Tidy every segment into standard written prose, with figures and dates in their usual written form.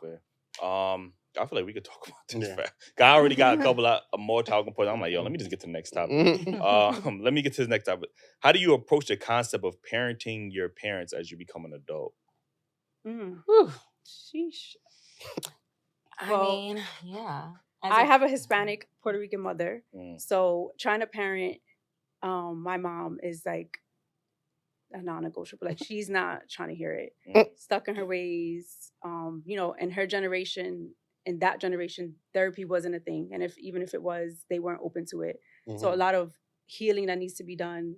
fair. I feel like we could talk about this. Yeah. I already got a couple of more talking points. I'm like, yo, let me just get to the next topic. Let me get to the next topic. How do you approach the concept of parenting your parents as you become an adult? Sheesh. I mean, yeah. I have a Hispanic Puerto Rican mother, so trying to parent my mom is like a non-negotiable. Like, she's not trying to hear it. Stuck in her ways. In her generation, in that generation, therapy wasn't a thing, and even if it was, they weren't open to it. So a lot of healing that needs to be done.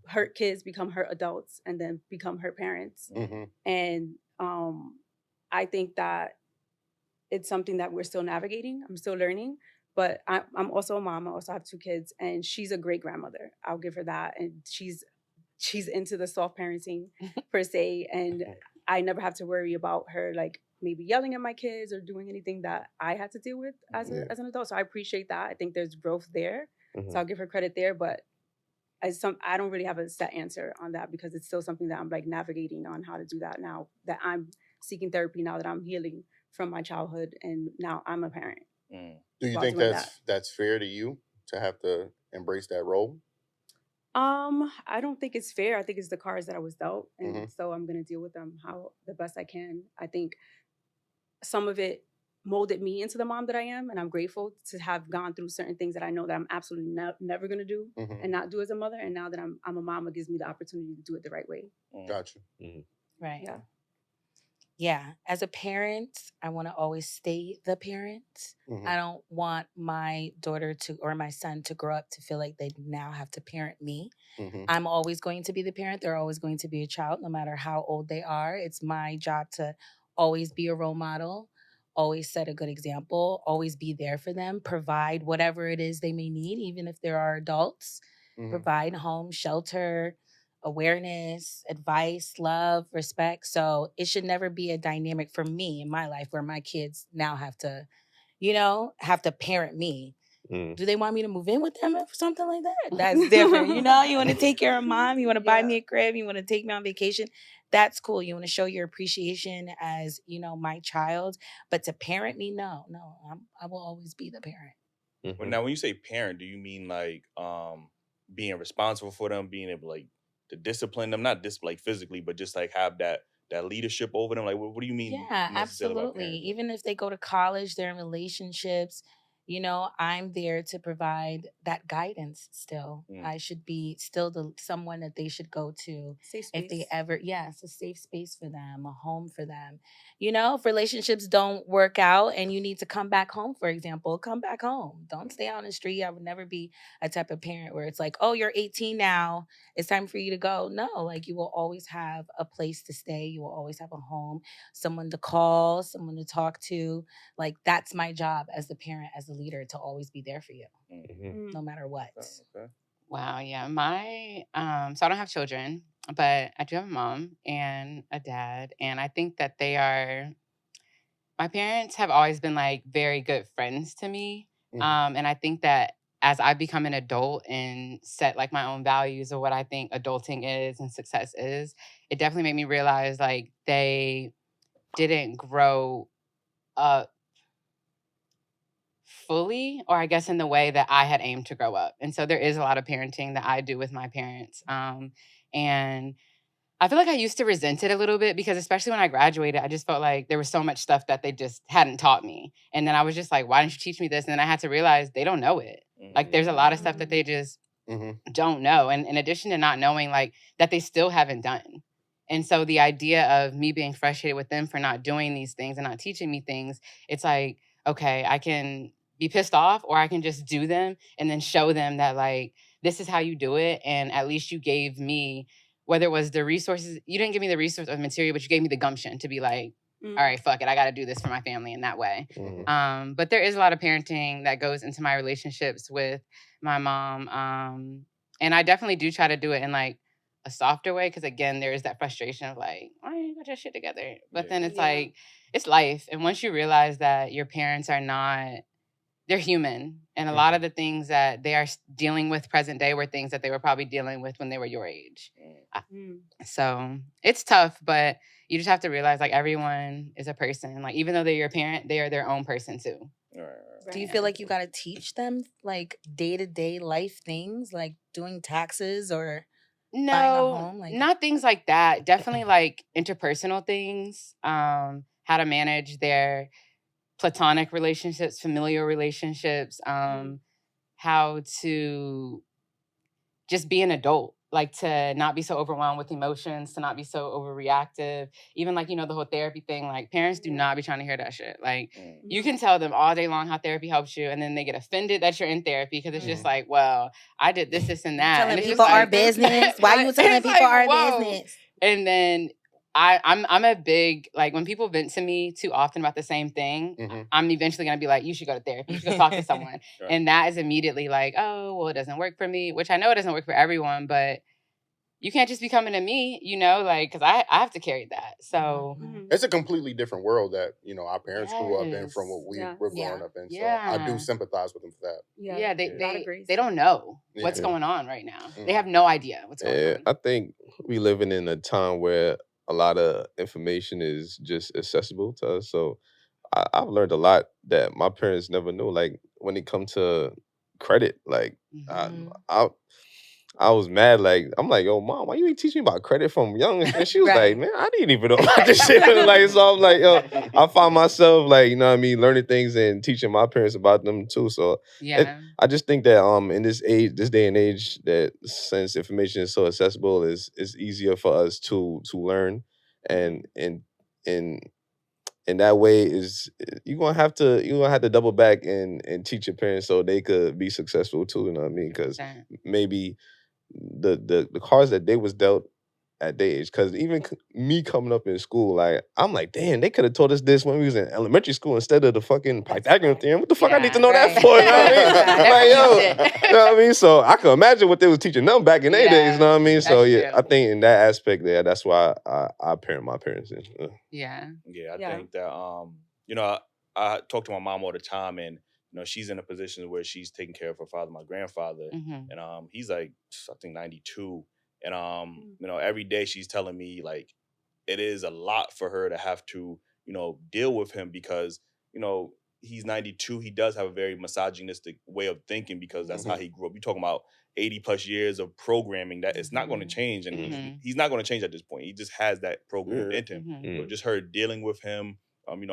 Hurt kids become hurt adults, and then become hurt parents. And I think that it's something that we're still navigating. I'm still learning, but I'm also a mom. I also have 2 kids, and she's a great grandmother. I'll give her that, and she's into the soft parenting per se, and I never have to worry about her like maybe yelling at my kids or doing anything that I had to deal with as an adult. So I appreciate that. I think there's growth there. So I'll give her credit there, but I don't really have a set answer on that, because it's still something that I'm like navigating on how to do that now that I'm seeking therapy, now that I'm healing from my childhood, and now I'm a parent. Do you think that's fair to you to have to embrace that role? I don't think it's fair. I think it's the cards that I was dealt, and so I'm gonna deal with them how the best I can. I think some of it molded me into the mom that I am, and I'm grateful to have gone through certain things that I know that I'm absolutely never gonna do and not do as a mother. And now that I'm a mom, it gives me the opportunity to do it the right way. Gotcha. Right. Yeah. Yeah, as a parent, I want to always stay the parent. I don't want my daughter or my son to grow up to feel like they now have to parent me. I'm always going to be the parent. They're always going to be a child, no matter how old they are. It's my job to always be a role model, always set a good example, always be there for them, provide whatever it is they may need, even if there are adults, provide home, shelter, awareness, advice, love, respect. So it should never be a dynamic for me in my life where my kids now have to parent me. Do they want me to move in with them or something like that? That's different. You want to take care of mom. You want to buy me a crib. You want to take me on vacation. That's cool. You want to show your appreciation as, my child. But to parent me, no, I will always be the parent. Well, now, when you say parent, do you mean like being responsible for them, being able like to discipline them, not just like physically, but just like have that leadership over them? Like, what do you mean? Yeah, absolutely. Even if they go to college, they're in relationships, I'm there to provide that guidance still. I should be still someone that they should go to if they ever, it's a safe space for them, a home for them. If relationships don't work out and you need to come back home, for example, come back home. Don't stay on the street. I would never be a type of parent where it's like, oh, you're 18 now, it's time for you to go. No, like, you will always have a place to stay. You will always have a home, someone to call, someone to talk to. Like, that's my job as the parent, as the leader, to always be there for you, no matter what. Okay. Wow, yeah. So I don't have children, but I do have a mom and a dad, and I think that my parents have always been like very good friends to me. And I think that as I become an adult and set like my own values of what I think adulting is and success is, it definitely made me realize like they didn't grow up fully, or I guess in the way that I had aimed to grow up. And so there is a lot of parenting that I do with my parents. And I feel like I used to resent it a little bit, because especially when I graduated, I just felt like there was so much stuff that they just hadn't taught me. And then I was just like, why didn't you teach me this? And then I had to realize they don't know it. Like, there's a lot of stuff that they just don't know. And in addition to not knowing, like, that they still haven't done. And so the idea of me being frustrated with them for not doing these things and not teaching me things, it's like, okay, I can be pissed off, or I can just do them and then show them that, like, this is how you do it. And at least you gave me, whether it was the resources, you didn't give me the resource of material, but you gave me the gumption to be like, all right, fuck it, I got to do this for my family in that way. But there is a lot of parenting that goes into my relationships with my mom. And I definitely do try to do it in like a softer way, because again, there is that frustration of like, why ain't you got your shit together? But then it's like, it's life. And once you realize that your parents are not, they're human. And a lot of the things that they are dealing with present day were things that they were probably dealing with when they were your age. So it's tough, but you just have to realize like everyone is a person. Like even though they're your parent, they are their own person too. Do you feel like you got to teach them like day-to-day life things, like doing taxes or buying a No, home? Like, not things like that. Definitely like interpersonal things. How to manage their platonic relationships, familial relationships, how to just be an adult, like to not be so overwhelmed with emotions, to not be so overreactive. Even like, the whole therapy thing, like parents do not be trying to hear that shit. Like you can tell them all day long how therapy helps you, and then they get offended that you're in therapy because it's just like, well, I did this, and that. telling And it's people just our like, business. Why you telling it's people like, our whoa. business? And then I'm a big, like when people vent to me too often about the same thing, I'm eventually going to be like, you should go to therapy. You should go talk to someone. And that is immediately like, oh, well, it doesn't work for me, which I know it doesn't work for everyone, but you can't just be coming to me, like, because I have to carry that. So it's a completely different world that, our parents grew up in from what we were growing up in. So I do sympathize with them for that. Yeah, they don't know what's going on right now. They have no idea what's going on. I think we living in a time where a lot of information is just accessible to us. So I've learned a lot that my parents never knew. Like when it comes to credit, like I was mad. Like I'm like, yo, mom, why you ain't teach me about credit from young? And she was like, man, I didn't even know about this shit. Like, so I'm like, yo, I find myself like, you know what I mean, learning things and teaching my parents about them too. So I just think that in this day and age, that since information is so accessible, it's easier for us to learn, and in that way is you're gonna have to double back and teach your parents so they could be successful too. You know what I mean? Because maybe the cards that they was dealt at their age, because even me coming up in school, like I'm like, damn, they could have taught us this when we was in elementary school instead of the fucking Pythagorean theorem. What the fuck I need to know that for? You know what I mean? Like, yo, you know what I mean? So I can imagine what they was teaching them back in their days. You know what I mean? So I think in that aspect there, that's why I parent my parents. I think that I talk to my mom all the time, and she's in a position where she's taking care of her father, my grandfather, and he's like, I think 92. And every day she's telling me like it is a lot for her to have to, deal with him because, he's 92. He does have a very misogynistic way of thinking because that's how he grew up. You're talking about 80 plus years of programming that it's not going to change. And he's not going to change at this point. He just has that program in him. So just her dealing with him,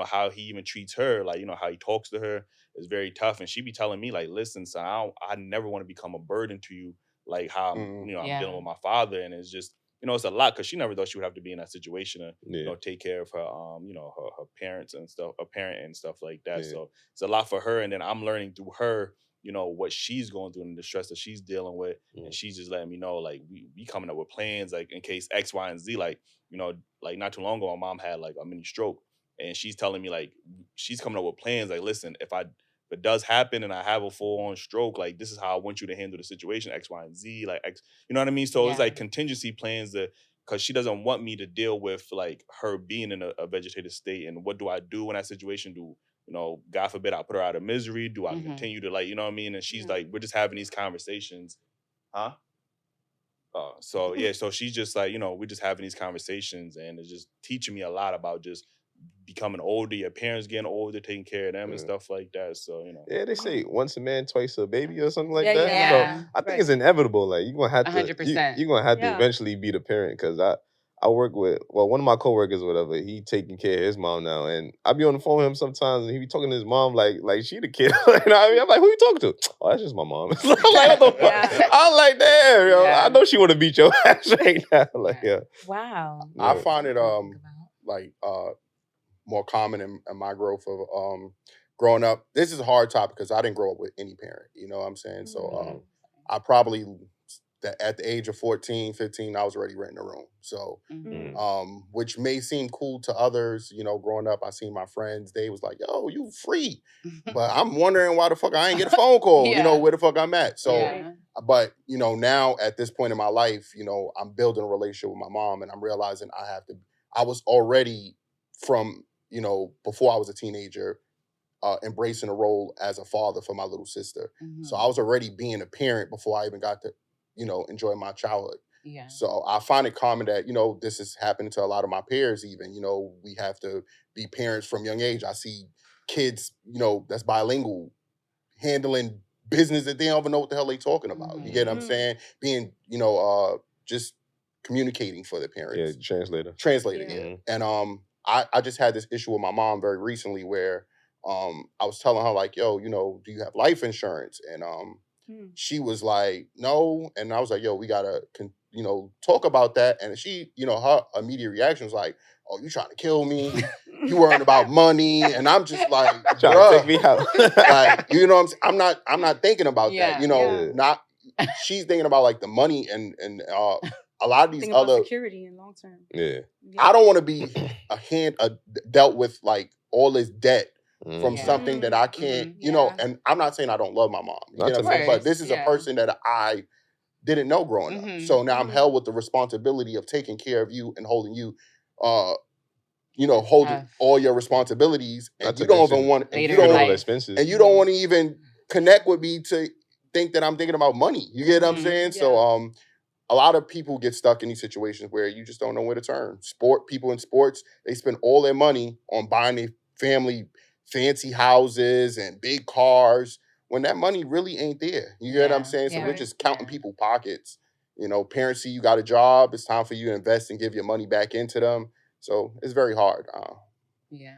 how he even treats her, like, how he talks to her is very tough. And she be telling me like, listen, son, I never want to become a burden to you. Like how, I'm dealing with my father. And it's just, it's a lot because she never thought she would have to be in that situation to, take care of her, her parents and stuff, a parent and stuff like that. So it's a lot for her. And then I'm learning through her, what she's going through and the stress that she's dealing with. And she's just letting me know, like, we coming up with plans, like in case X, Y, and Z, like, like not too long ago, my mom had like a mini stroke. And she's telling me like, she's coming up with plans. Like, listen, if it does happen and I have a full-on stroke, like this is how I want you to handle the situation, X, Y, and Z, like X, you know what I mean? So it's like contingency plans because she doesn't want me to deal with like her being in a vegetative state. And what do I do in that situation? Do, God forbid I put her out of misery? Do I continue to like, you know what I mean? And she's like, we're just having these conversations. Huh? So she's just like, we're just having these conversations and it's just teaching me a lot about just becoming older, your parents getting older, taking care of them and stuff like that. So, Yeah, they say once a man, twice a baby or something like Yeah, that. yeah. So I think it's inevitable. Like you're gonna have to 100%. you're gonna have to eventually be the parent. Cause I work with one of my coworkers or whatever, he taking care of his mom now. And I be on the phone with him sometimes and he be talking to his mom like she the kid. You know what I mean? I'm like, who you talking to? Oh, that's just my mom. I'm like, what the fuck? I'm like, damn, yo, I know she wanna beat your ass right now. Like, Wow. I find it more common in my growth of growing up. This is a hard topic because I didn't grow up with any parent. You know what I'm saying? So I probably at the age of 14, 15, I was already renting a room. So which may seem cool to others, growing up, I seen my friends, they was like, yo, you free. But I'm wondering why the fuck I ain't get a phone call, where the fuck I'm at. So but now at this point in my life, I'm building a relationship with my mom and I'm realizing I was already from before I was a teenager, embracing a role as a father for my little sister. So I was already being a parent before I even got to, enjoy my childhood. Yeah. So I find it common that, this is happening to a lot of my peers even. We have to be parents from young age. I see kids, that's bilingual, handling business that they don't even know what the hell they talking about. You get what I'm saying? Being, just communicating for their Yeah, parents. translator. Translator, Yeah. yeah. And I just had this issue with my mom very recently where I was telling her like, yo, do you have life insurance? And she was like, no. And I was like, yo, we gotta talk about that. And she, her immediate reaction was like, oh, you trying to kill me? You worrying about money? And I'm just like, Trying to take me out. like, you know what I'm saying? I'm not thinking about that. Yeah. Not she's thinking about like the money and a lot of these Think about other security in long term. Yeah. I don't want to be dealt with like all this debt from Mhm. something that I can't, Yeah. and I'm not saying I don't love my mom. You Not get to what I'm saying? But mention. this is a Yeah. person that I didn't know growing up. Mhm. So now I'm Mhm. held with the responsibility of taking care of you and holding you That's holding tough. all your responsibilities, and Not to you don't even mention want, and later you in don't, life. expenses. and you don't want to even connect with me to think that I'm thinking about money. You get what I'm Mhm. saying? Yeah. So a lot of people get stuck in these situations where you just don't know where to turn. People in sports, they spend all their money on buying their family fancy houses and big cars when that money really ain't there. You get what I'm Yeah. saying? So Yeah. we're just counting Yeah. people's pockets. Parents see you got a job. It's time for you to invest and give your money back into them. So it's very hard. Yeah.